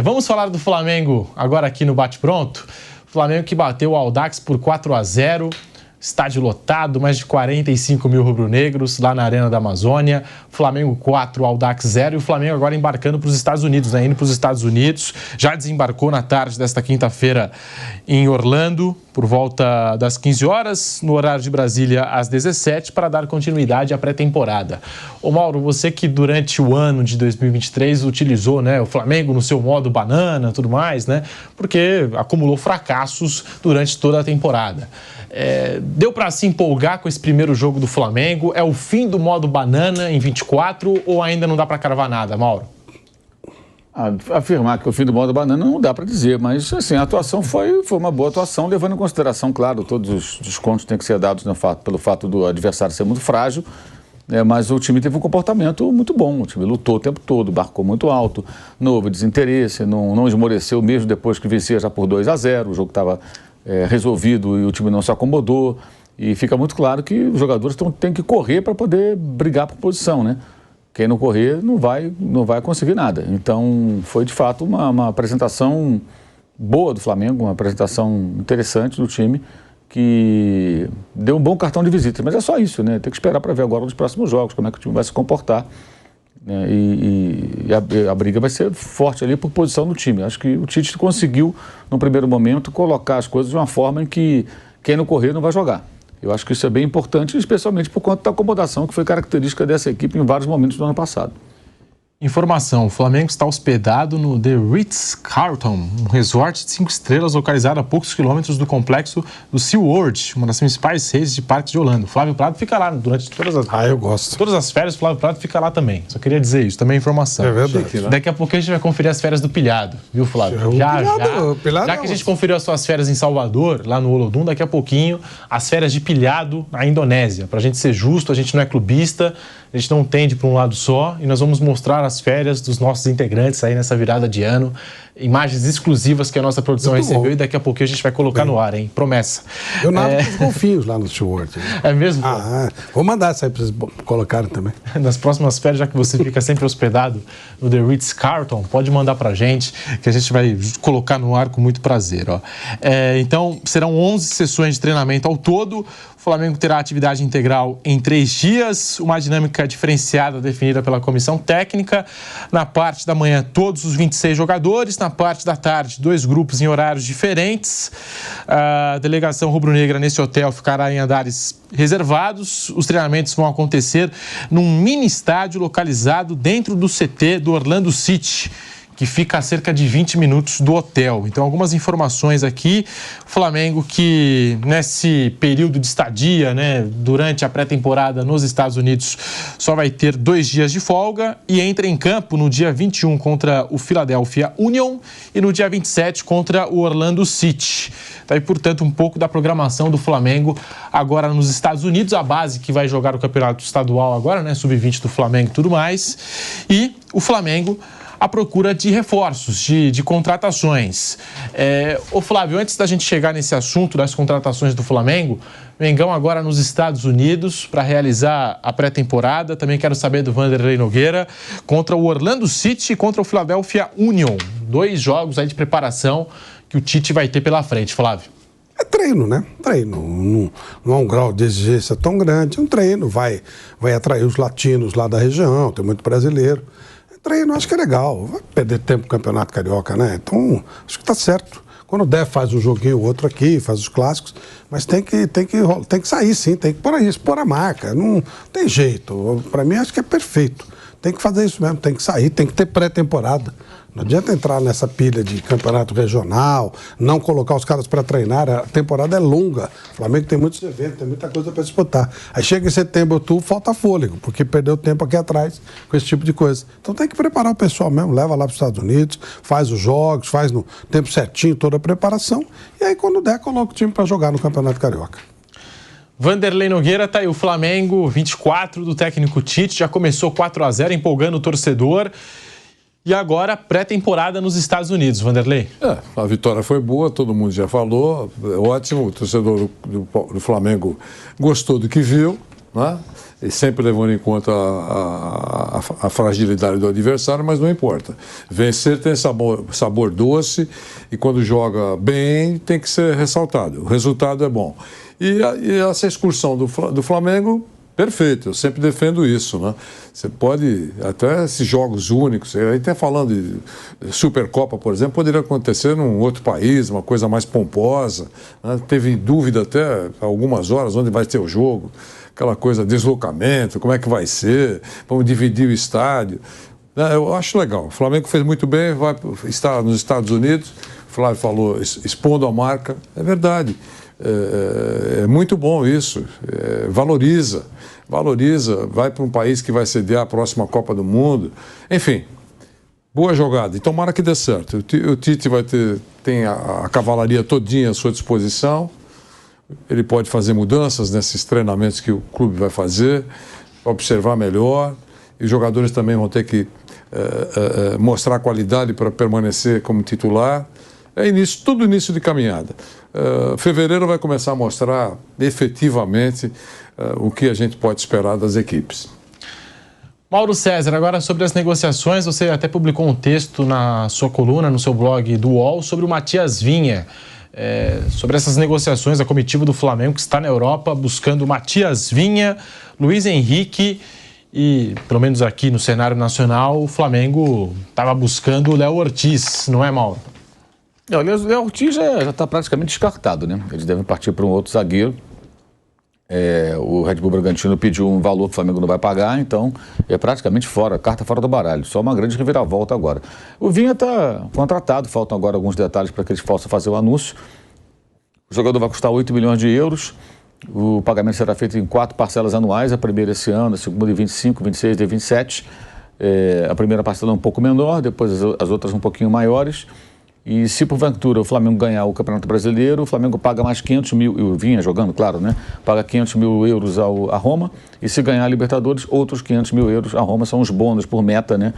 Vamos falar do Flamengo agora aqui no Bate Pronto. Flamengo que bateu o Audax por 4-0. Estádio lotado, mais de 45 mil rubro-negros lá na Arena da Amazônia. Flamengo 4, Audax 0. E o Flamengo agora embarcando para os Estados Unidos, né? Indo para os Estados Unidos. Já desembarcou na tarde desta quinta-feira em Orlando, por volta das 15 horas, no horário de Brasília, às 17, para dar continuidade à pré-temporada. Ô Mauro, você que durante o ano de 2023 utilizou, né, o Flamengo no seu modo banana e tudo mais, né? Porque acumulou fracassos durante toda a temporada. Deu para se empolgar com esse primeiro jogo do Flamengo? É o fim do modo banana em 24 ou ainda não dá para cravar nada, Mauro? Afirmar que é o fim do modo banana não dá para dizer, mas assim, a atuação foi uma boa atuação, levando em consideração, claro, todos os descontos têm que ser dados pelo fato do adversário ser muito frágil, mas o time teve um comportamento muito bom, o time lutou o tempo todo, marcou muito alto, não houve desinteresse, não esmoreceu mesmo depois que vencia já por 2-0, o jogo estava resolvido e o time não se acomodou, e fica muito claro que os jogadores têm que correr para poder brigar por posição, né? Quem não correr não vai conseguir nada. Então foi de fato uma apresentação boa do Flamengo, uma apresentação interessante do time, que deu um bom cartão de visita, mas é só isso, né? Tem que esperar para ver agora nos próximos jogos como é que o time vai se comportar, né? E a briga vai ser forte ali por posição do time. Acho que o Tite conseguiu, no primeiro momento, colocar as coisas de uma forma em que quem não correr não vai jogar. Eu acho que isso é bem importante, especialmente por conta da acomodação que foi característica dessa equipe em vários momentos do ano passado. Informação, o Flamengo está hospedado no The Ritz-Carlton, um resort de 5 estrelas localizado a poucos quilômetros do complexo do SeaWorld, uma das principais redes de parques de Orlando. O Flávio Prado fica lá durante todas as... eu gosto. Todas as férias, o Flávio Prado fica lá também. Só queria dizer isso, também é informação. É verdade. Daqui a pouco a gente vai conferir as férias do Pilhado, viu, Flávio? Já que a gente conferiu as suas férias em Salvador, lá no Olodum, daqui a pouquinho, as férias de Pilhado na Indonésia. Pra gente ser justo, a gente não é clubista, a gente não tende para um lado só, e nós vamos mostrar as férias dos nossos integrantes aí nessa virada de ano. Imagens exclusivas que a nossa produção recebeu e daqui a pouquinho a gente vai colocar no ar, hein? Promessa. Eu nado com os golfinhos lá no SeaWorld. É mesmo? Vou mandar isso aí para vocês colocarem também. Nas próximas férias, já que você fica sempre hospedado no The Ritz-Carlton, pode mandar pra gente, que a gente vai colocar no ar com muito prazer, ó. Então, serão 11 sessões de treinamento ao todo. O Flamengo terá atividade integral em 3 dias, uma dinâmica diferenciada definida pela comissão técnica. Na parte da manhã, todos os 26 jogadores. Na parte da tarde, 2 grupos em horários diferentes. A delegação rubro-negra nesse hotel ficará em andares reservados. Os treinamentos vão acontecer num mini estádio localizado dentro do CT do Orlando City, que fica a cerca de 20 minutos do hotel. Então, algumas informações aqui. O Flamengo que, nesse período de estadia, né, durante a pré-temporada nos Estados Unidos, só vai ter 2 dias de folga e entra em campo no dia 21 contra o Philadelphia Union e no dia 27 contra o Orlando City. Tá aí, portanto, um pouco da programação do Flamengo agora nos Estados Unidos. A base que vai jogar o campeonato estadual agora, né, sub-20 do Flamengo e tudo mais. E o Flamengo à procura de reforços, de contratações. Ô Flávio, antes da gente chegar nesse assunto das contratações do Flamengo, Mengão agora nos Estados Unidos para realizar a pré-temporada. Também quero saber do Vanderlei Nogueira contra o Orlando City e contra o Philadelphia Union. 2 jogos aí de preparação que o Tite vai ter pela frente, Flávio. É treino, né? Treino. Não há um grau de exigência tão grande. É um treino. Vai atrair os latinos lá da região, tem muito brasileiro. Treino, acho que é legal. Vai perder tempo no Campeonato Carioca, né? Então, acho que tá certo. Quando der, faz um joguinho, outro aqui, faz os clássicos, mas tem que sair, sim, tem que pôr a marca. Não tem jeito. Para mim, acho que é perfeito. Tem que fazer isso mesmo, tem que sair, tem que ter pré-temporada. Não adianta entrar nessa pilha de campeonato regional, não colocar os caras para treinar. A temporada é longa. O Flamengo tem muitos eventos, tem muita coisa para disputar. Aí chega em setembro, outubro, falta fôlego, porque perdeu tempo aqui atrás com esse tipo de coisa. Então tem que preparar o pessoal mesmo, leva lá para os Estados Unidos, faz os jogos, faz no tempo certinho toda a preparação. E aí, quando der, coloca o time para jogar no Campeonato Carioca. Vanderlei Nogueira, tá aí o Flamengo, 24 do técnico Tite, já começou 4-0, empolgando o torcedor. E agora, pré-temporada nos Estados Unidos, Vanderlei. A vitória foi boa, todo mundo já falou, ótimo, o torcedor do Flamengo gostou do que viu, né? E sempre levando em conta a fragilidade do adversário, mas não importa. Vencer tem sabor doce e quando joga bem tem que ser ressaltado. O resultado é bom. E essa excursão do Flamengo, perfeito, eu sempre defendo isso, né? Você pode, até esses jogos únicos, aí até falando de Supercopa, por exemplo, poderia acontecer num outro país, uma coisa mais pomposa, né? Teve dúvida até algumas horas onde vai ter o jogo, aquela coisa, deslocamento, como é que vai ser, vamos dividir o estádio. Eu acho legal, o Flamengo fez muito bem, vai estar nos Estados Unidos, o Flávio falou, expondo a marca, é verdade. É muito bom isso, valoriza, vai para um país que vai sediar a próxima Copa do Mundo, enfim, boa jogada, e tomara que dê certo. O Tite tem a cavalaria todinha à sua disposição, ele pode fazer mudanças nesses treinamentos que o clube vai fazer, observar melhor, e os jogadores também vão ter que mostrar qualidade para permanecer como titular. Tudo início de caminhada. Fevereiro vai começar a mostrar efetivamente o que a gente pode esperar das equipes. Mauro César, agora sobre as negociações, você até publicou um texto na sua coluna, no seu blog do UOL, sobre o Matias Vinha. Sobre essas negociações, a comitiva do Flamengo que está na Europa buscando Matias Vinha, Luiz Henrique e, pelo menos aqui no cenário nacional, o Flamengo estava buscando o Léo Ortiz, não é, Mauro? O Léo Ortiz já está praticamente descartado, né? Eles devem partir para um outro zagueiro. O Red Bull Bragantino pediu um valor que o Flamengo não vai pagar, então é praticamente fora, carta fora do baralho. Só uma grande reviravolta agora. O Vinha está contratado, faltam agora alguns detalhes para que eles possam fazer o anúncio. O jogador vai custar 8 milhões de euros. O pagamento será feito em 4 parcelas anuais, a primeira esse ano, a segunda de 25, 26 e 27. A primeira parcela é um pouco menor, depois as outras um pouquinho maiores. E se porventura o Flamengo ganhar o Campeonato Brasileiro, o Flamengo paga mais 500 mil, eu vinha jogando, claro, né? Paga 500 mil euros a Roma, e se ganhar a Libertadores, outros 500 mil euros a Roma, são os bônus por meta, né?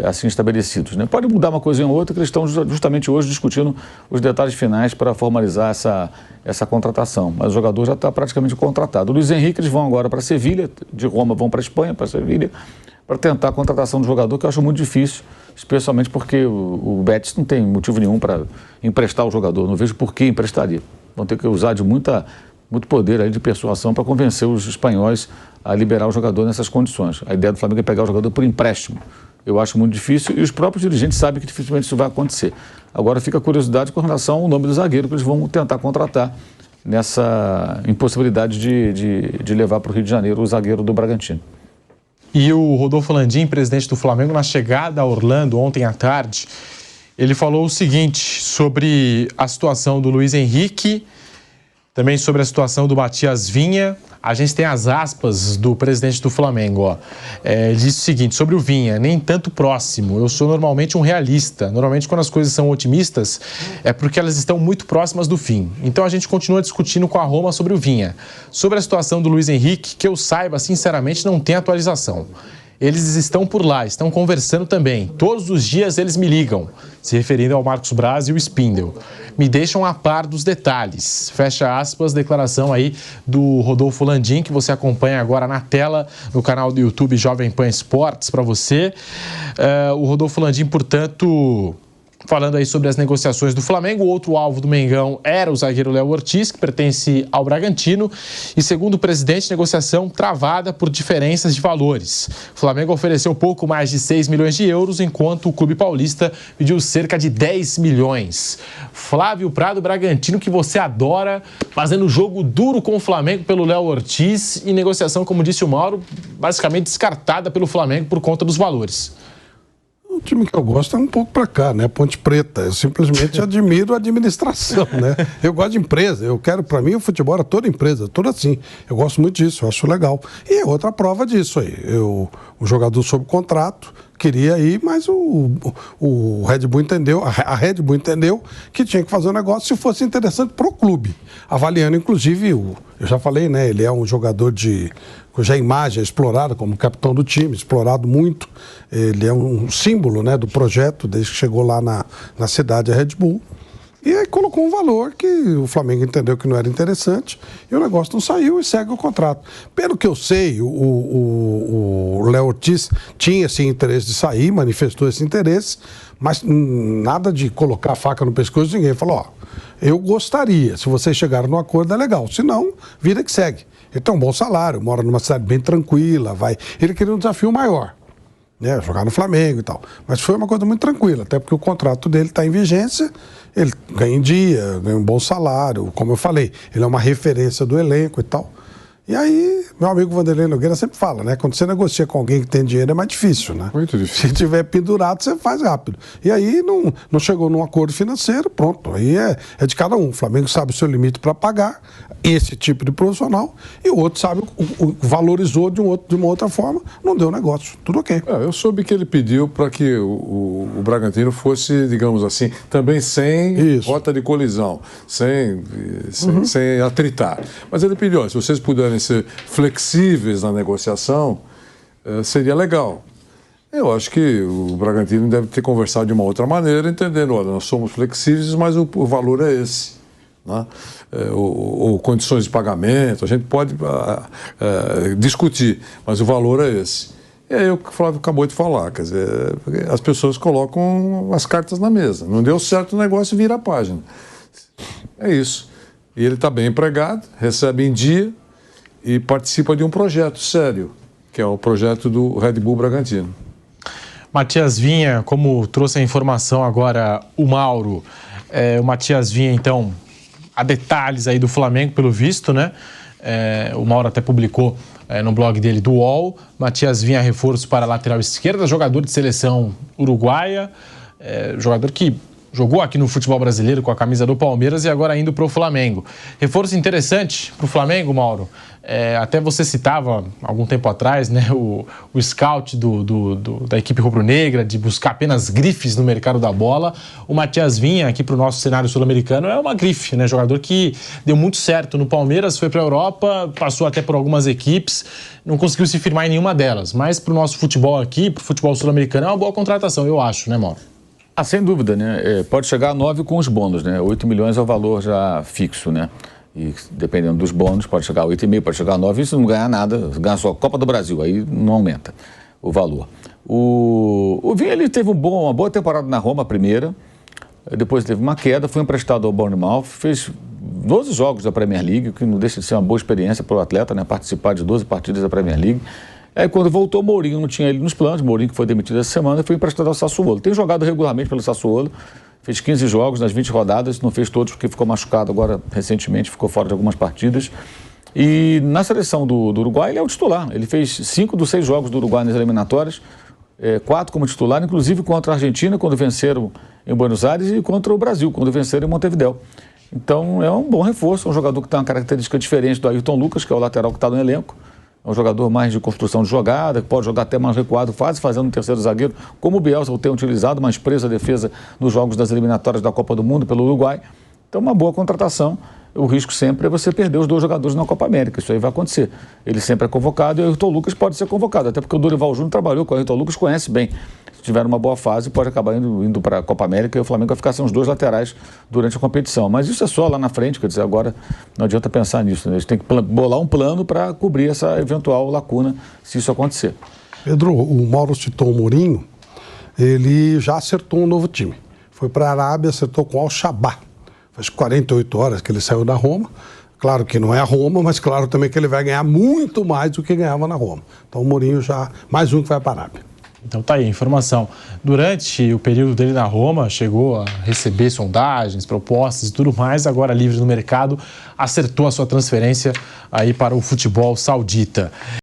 Assim estabelecidos, né? Pode mudar uma coisa em outra, que eles estão justamente hoje discutindo os detalhes finais para formalizar essa contratação. Mas o jogador já está praticamente contratado. O Luiz Henrique, eles vão agora para Sevilha, de Roma vão para a Espanha, para Sevilha, para tentar a contratação do jogador, que eu acho muito difícil, especialmente porque o Betis não tem motivo nenhum para emprestar o jogador. Não vejo por que emprestaria. Vão ter que usar de muito poder aí de persuasão para convencer os espanhóis a liberar o jogador nessas condições. A ideia do Flamengo é pegar o jogador por empréstimo. Eu acho muito difícil e os próprios dirigentes sabem que dificilmente isso vai acontecer. Agora fica a curiosidade com relação ao nome do zagueiro que eles vão tentar contratar nessa impossibilidade de levar para o Rio de Janeiro o zagueiro do Bragantino. E o Rodolfo Landim, presidente do Flamengo, na chegada a Orlando ontem à tarde, ele falou o seguinte sobre a situação do Luiz Henrique, também sobre a situação do Matias Vinha. A gente tem as aspas do presidente do Flamengo, ó. Ele disse o seguinte, sobre o Vinha, nem tanto próximo, eu sou normalmente um realista. Normalmente quando as coisas são otimistas é porque elas estão muito próximas do fim. Então a gente continua discutindo com a Roma sobre o Vinha. Sobre a situação do Luiz Henrique, que eu saiba, sinceramente, não tem atualização. Eles estão por lá, estão conversando também. Todos os dias eles me ligam, se referindo ao Marcos Braz e o Spindel. Me deixam a par dos detalhes. Fecha aspas, declaração aí do Rodolfo Landim, que você acompanha agora na tela, no canal do YouTube Jovem Pan Esportes, para você. O Rodolfo Landim, portanto, falando aí sobre as negociações do Flamengo. O outro alvo do Mengão era o zagueiro Léo Ortiz, que pertence ao Bragantino. E segundo o presidente, negociação travada por diferenças de valores. O Flamengo ofereceu pouco mais de 6 milhões de euros, enquanto o clube paulista pediu cerca de 10 milhões. Flávio Prado, Bragantino, que você adora, fazendo jogo duro com o Flamengo pelo Léo Ortiz. E negociação, como disse o Mauro, basicamente descartada pelo Flamengo por conta dos valores. O time que eu gosto é um pouco para cá, né? Ponte Preta. Eu simplesmente admiro a administração, né? Eu gosto de empresa. Eu quero, para mim, o futebol é toda empresa, toda assim. Eu gosto muito disso, eu acho legal. E outra prova disso aí. O jogador sob contrato queria ir, mas o Red Bull entendeu, a Red Bull entendeu que tinha que fazer um negócio se fosse interessante pro clube. Avaliando, inclusive, eu já falei, né? Ele é um jogador cuja imagem é explorada como capitão do time, explorado muito. Ele é um símbolo, né, do projeto, desde que chegou lá na cidade, a Red Bull. E aí colocou um valor que o Flamengo entendeu que não era interessante e o negócio não saiu e segue o contrato. Pelo que eu sei, o Léo Ortiz tinha esse interesse de sair, manifestou esse interesse, mas nada de colocar a faca no pescoço de ninguém. Falou, ó, eu gostaria, se vocês chegaram num acordo é legal, se não, vida que segue. Ele tem um bom salário, mora numa cidade bem tranquila, ele queria um desafio maior. Jogar no Flamengo e tal. Mas foi uma coisa muito tranquila, até porque o contrato dele está em vigência, ele ganha em dia, ganha um bom salário, como eu falei, ele é uma referência do elenco e tal. E aí, meu amigo Vanderlei Nogueira sempre fala, né? Quando você negocia com alguém que tem dinheiro é mais difícil, né? Muito difícil. Se tiver pendurado, você faz rápido. E aí não chegou num acordo financeiro, pronto. Aí é de cada um. O Flamengo sabe o seu limite para pagar esse tipo de profissional e o outro sabe, valorizou de uma outra forma, não deu negócio. Tudo ok. Eu soube que ele pediu para que o Bragantino fosse, digamos assim, também sem rota de colisão, sem atritar. Mas ele pediu, se vocês puderem ser flexíveis na negociação, seria legal. Eu acho que o Bragantino deve ter conversado de uma outra maneira, entendendo, olha, nós somos flexíveis, mas o valor é esse. Né? Ou condições de pagamento, a gente pode discutir, mas o valor é esse. E aí o que o Flávio acabou de falar, quer dizer, as pessoas colocam as cartas na mesa. Não deu certo o negócio, vira a página. É isso. E ele está bem empregado, recebe em dia e participa de um projeto sério, que é o projeto do Red Bull Bragantino. Matias Vinha, como trouxe a informação agora o Mauro, o Matias Vinha, então, há detalhes aí do Flamengo, pelo visto, né? O Mauro até publicou no blog dele do UOL. Matias Vinha, reforço para a lateral esquerda, jogador de seleção uruguaia, jogador que jogou aqui no futebol brasileiro com a camisa do Palmeiras e agora indo para o Flamengo. Reforço interessante para o Flamengo, Mauro. Até você citava, algum tempo atrás, né, o scout da equipe rubro-negra, de buscar apenas grifes no mercado da bola. O Matias Vinha, aqui para o nosso cenário sul-americano, é uma grife, né? Jogador que deu muito certo no Palmeiras, foi para a Europa, passou até por algumas equipes, não conseguiu se firmar em nenhuma delas. Mas para o nosso futebol aqui, para o futebol sul-americano, é uma boa contratação, eu acho, né, Mauro? Sem dúvida, né? Pode chegar a 9 com os bônus, né? 8 milhões é o valor já fixo, né? E dependendo dos bônus, pode chegar a 8,5, pode chegar a 9, isso não ganhar nada, ganha só a Copa do Brasil, aí não aumenta o valor. O Vinha, ele teve uma boa temporada na Roma, a primeira, depois teve uma queda, foi emprestado ao Bournemouth, fez 12 jogos da Premier League, que não deixa de ser uma boa experiência para o atleta, né? Participar de 12 partidas da Premier League. Aí quando voltou, Mourinho não tinha ele nos planos, Mourinho que foi demitido essa semana, foi emprestado ao Sassuolo. Tem jogado regularmente pelo Sassuolo, fez 15 jogos nas 20 rodadas, não fez todos porque ficou machucado agora recentemente, ficou fora de algumas partidas. E na seleção do Uruguai ele é o titular, ele fez 5 dos 6 jogos do Uruguai nas eliminatórias, 4 como titular, inclusive contra a Argentina, quando venceram em Buenos Aires, e contra o Brasil, quando venceram em Montevidéu. Então é um bom reforço, é um jogador que tem uma característica diferente do Ayrton Lucas, que é o lateral que está no elenco. É um jogador mais de construção de jogada, que pode jogar até mais recuado, fazendo um terceiro zagueiro, como o Bielsa tem utilizado, mas presa a defesa nos jogos das eliminatórias da Copa do Mundo pelo Uruguai. Então, uma boa contratação. O risco sempre é você perder os 2 jogadores na Copa América. Isso aí vai acontecer. Ele sempre é convocado e o Ayrton Lucas pode ser convocado, até porque o Dorival Júnior trabalhou com o Ayrton Lucas, conhece bem. Se tiver uma boa fase, pode acabar indo para a Copa América e o Flamengo vai ficar sem os 2 laterais durante a competição. Mas isso é só lá na frente, quer dizer, agora não adianta pensar nisso, né? A gente tem que bolar um plano para cobrir essa eventual lacuna, se isso acontecer. Pedro, o Mauro citou o Mourinho, ele já acertou um novo time. Foi para a Arábia, acertou com o Al-Shabaab. Faz 48 horas que ele saiu da Roma. Claro que não é a Roma, mas claro também que ele vai ganhar muito mais do que ganhava na Roma. Então o Mourinho já, mais um que vai para a Arábia. Então tá aí a informação. Durante o período dele na Roma, chegou a receber sondagens, propostas e tudo mais, agora livre no mercado, acertou a sua transferência aí para o futebol saudita.